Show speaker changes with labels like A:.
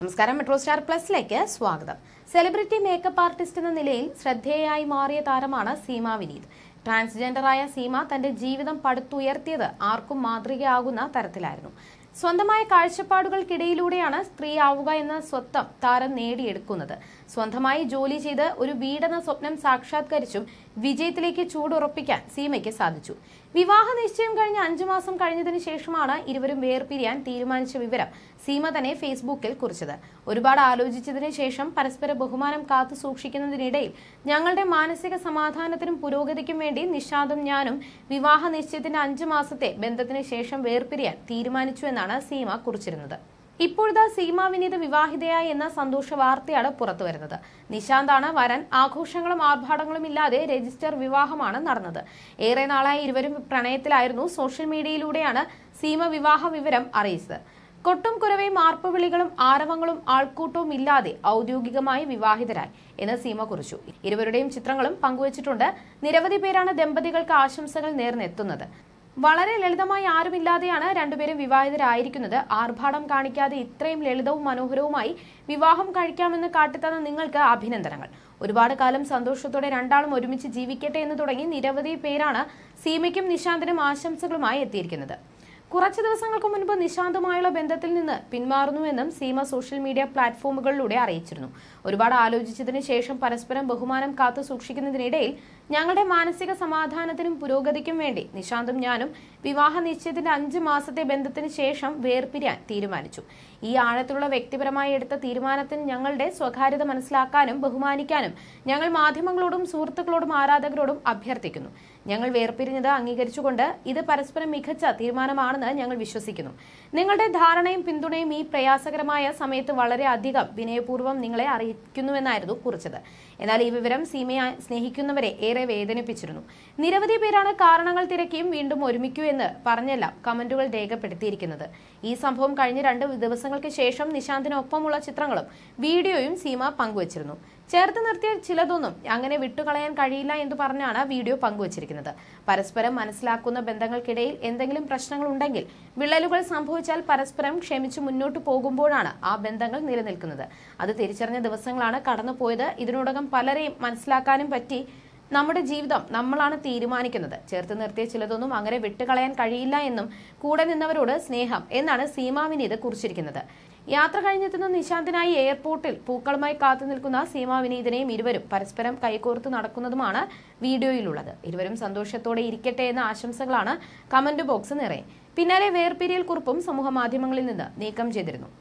A: നമസ്കാരം, metro star പ്ലസിലേക്ക് സ്വാഗതം. Celebrity makeup artist എന്ന നിലയിൽ ശ്രദ്ധേയയായി മാറിയ താരമാണ് സീമ വിനീത്. ട്രാൻസ്ജെൻഡറായ സീമ തന്റെ ജീവിതം പടുത്തുയർത്തിയത് ആർക്കും മാതൃകയാകുന്ന തരത്തിലായിരുന്നു. സ്വന്തമായ കാഴ്ചപ്പാടുകൾക്കിടയിലൂടെയാണ് സ്ത്രീയാവുക എന്ന സ്വത്വം താരം നേടിയെടുക്കുന്നത്. സ്വന്തമായി ജോലി ചെയ്ത് ഒരു വീടെന്ന സ്വപ്നം സാക്ഷാത്കരിച്ചും വിജയത്തിലേക്ക് ചൂടുറപ്പിക്കാൻ സീമയ്ക്ക് സാധിച്ചു. വിവാഹ നിശ്ചയം കഴിഞ്ഞ് 5 മാസം കഴിഞ്ഞതിന് ശേഷമാണ് ഇരുവരും വേർപിരിയാൻ തീരുമാനിച്ച വിവരം സീമ തന്നെ ഫേസ്ബുക്കിൽ കുറിച്ചത്. ഒരുപാട് ആലോചിച്ചതിന് ശേഷം പരസ്പര ബഹുമാനം കാത്തു സൂക്ഷിക്കുന്നതിനിടയിൽ ഞങ്ങളുടെ മാനസിക സമാധാനത്തിനും പുരോഗതിക്കും വേണ്ടി നിശാന്തും ഞാനും വിവാഹ നിശ്ചയത്തിന്റെ 5 മാസത്തെ ബന്ധത്തിന് ശേഷം വേർപിരിയാൻ തീരുമാനിച്ചു എന്നാണ് സീമ കുറിച്ചിരുന്നത്. ഇപ്പോഴത്തെ സീമ വിനീത് വിവാഹിതയായി എന്ന സന്തോഷ വാർത്തയാണ് പുറത്തുവരുന്നത്. നിശാന്താണ് വരൻ. ആഘോഷങ്ങളും ആർഭാടങ്ങളും ഇല്ലാതെ രജിസ്റ്റർ വിവാഹമാണ് നടന്നത്. ഏറെ നാളായി ഇരുവരും പ്രണയത്തിലായിരുന്നു. സോഷ്യൽ മീഡിയയിലൂടെയാണ് സീമ വിവാഹ വിവരം അറിയിച്ചത്. കൊട്ടും കുരവയും ആർപ്പുവിളികളും ആരവങ്ങളും ആൾക്കൂട്ടവും ഇല്ലാതെ ഔദ്യോഗികമായി വിവാഹിതരായി എന്ന് സീമ കുറിച്ചു. ഇരുവരുടെയും ചിത്രങ്ങളും പങ്കുവച്ചിട്ടുണ്ട്. നിരവധി പേരാണ് ദമ്പതികൾക്ക് ആശംസകൾ നേർന്നെത്തുന്നത്. വളരെ ലളിതമായി ആരുമില്ലാതെയാണ് രണ്ടുപേരും വിവാഹിതരായിരിക്കുന്നത്. ആർഭാടം കാണിക്കാതെ ഇത്രയും ലളിതവും മനോഹരവുമായി വിവാഹം കഴിക്കാമെന്ന് കാട്ടിത്തന്ന നിങ്ങൾക്ക് അഭിനന്ദനങ്ങൾ. ഒരുപാട് കാലം സന്തോഷത്തോടെ രണ്ടാളും ഒരുമിച്ച് ജീവിക്കട്ടെ എന്ന് തുടങ്ങി നിരവധി പേരാണ് സീമയ്ക്കും നിശാന്തിനും ആശംസകളുമായി എത്തിയിരിക്കുന്നത്. കുറച്ചു ദിവസങ്ങൾക്ക് മുൻപ് നിശാന്തുമായുള്ള ബന്ധത്തിൽ നിന്ന് പിന്മാറുന്നുവെന്നും സീമ സോഷ്യൽ മീഡിയ പ്ലാറ്റ്ഫോമുകളിലൂടെ അറിയിച്ചിരുന്നു. ഒരുപാട് ആലോചിച്ചതിന് ശേഷം പരസ്പരം ബഹുമാനം കാത്തു സൂക്ഷിക്കുന്നതിനിടയിൽ ഞങ്ങളുടെ മാനസിക സമാധാനത്തിനും പുരോഗതിക്കും വേണ്ടി നിശാന്തും ഞാനും വിവാഹ നിശ്ചയത്തിന്റെ 5 മാസത്തെ ബന്ധത്തിന് ശേഷം വേർപിരിയാൻ തീരുമാനിച്ചു. ഈ ആഴത്തിലുള്ള വ്യക്തിപരമായി എടുത്ത തീരുമാനത്തിന് ഞങ്ങളുടെ സ്വകാര്യത മനസ്സിലാക്കാനും ബഹുമാനിക്കാനും ഞങ്ങൾ മാധ്യമങ്ങളോടും സുഹൃത്തുക്കളോടും ആരാധകരോടും അഭ്യർത്ഥിക്കുന്നു. ഞങ്ങൾ വേർപിരിഞ്ഞത് അംഗീകരിച്ചുകൊണ്ട് ഇത് പരസ്പരം മികച്ച തീരുമാനമാണെന്ന് ഞങ്ങൾ വിശ്വസിക്കുന്നു. നിങ്ങളുടെ ധാരണയും പിന്തുണയും ഈ പ്രയാസകരമായ സമയത്ത് വളരെ അധികം വിനയപൂർവ്വം നിങ്ങളെ അറിയിക്കുന്നുവെന്നായിരുന്നു കുറിച്ചത്. എന്നാൽ ഈ വിവരം സീമയെ സ്നേഹിക്കുന്നവരെ ഏറെ വേദനിപ്പിച്ചിരുന്നു. നിരവധി പേരാണ് കാരണങ്ങൾ തിരക്കിയും വീണ്ടും ഒരുമിക്കൂ എന്ന് പറഞ്ഞെല്ലാം കമന്റുകൾ രേഖപ്പെടുത്തിയിരിക്കുന്നത്. ഈ സംഭവം കഴിഞ്ഞ 2 ദിവസങ്ങൾക്ക് ശേഷം നിശാന്തിനൊപ്പമുള്ള ചിത്രങ്ങളും വീഡിയോയും സീമ പങ്കുവച്ചിരുന്നു. ചേർത്ത് നിർത്തിയ ചിലതൊന്നും അങ്ങനെ വിട്ടുകളയാൻ കഴിയില്ല എന്ന് പറഞ്ഞാണ് വീഡിയോ പങ്കുവച്ചിരിക്കുന്നത്. പരസ്പരം മനസ്സിലാക്കുന്ന ബന്ധങ്ങൾക്കിടയിൽ എന്തെങ്കിലും പ്രശ്നങ്ങൾ ഉണ്ടെങ്കിൽ വിള്ളലുകൾ സംഭവിച്ചാൽ പരസ്പരം ക്ഷമിച്ചു മുന്നോട്ട് പോകുമ്പോഴാണ് ആ ബന്ധങ്ങൾ നിലനിൽക്കുന്നത്. അത് തിരിച്ചറിഞ്ഞ ദിവസങ്ങളാണ് കടന്നുപോയത്. ഇതിനോടകം പലരെയും മനസ്സിലാക്കാനും പറ്റി. നമ്മുടെ ജീവിതം നമ്മളാണ് തീരുമാനിക്കുന്നത്. ചേർത്ത് നിർത്തിയ ചിലതൊന്നും അങ്ങനെ വിട്ടുകളയാൻ കഴിയില്ല എന്നും കൂടെ നിന്നവരോട് സ്നേഹം എന്നാണ് സീമ വിനീത് കുറിച്ചിരിക്കുന്നത്. യാത്ര കഴിഞ്ഞെത്തുന്ന നിശാന്തിനായി എയർപോർട്ടിൽ പൂക്കളുമായി കാത്തു നിൽക്കുന്ന സീമ വിനീതിനെയും ഇരുവരും പരസ്പരം കൈകോർത്ത് നടക്കുന്നതുമാണ് വീഡിയോയിലുള്ളത്. ഇരുവരും സന്തോഷത്തോടെ ഇരിക്കട്ടെ എന്ന ആശംസകളാണ് കമന്റ് ബോക്സ് നിറയെ. പിന്നാലെ വേർപിരിയൽ കുറിപ്പും സമൂഹ മാധ്യമങ്ങളിൽ നിന്ന് നീക്കം ചെയ്തിരുന്നു.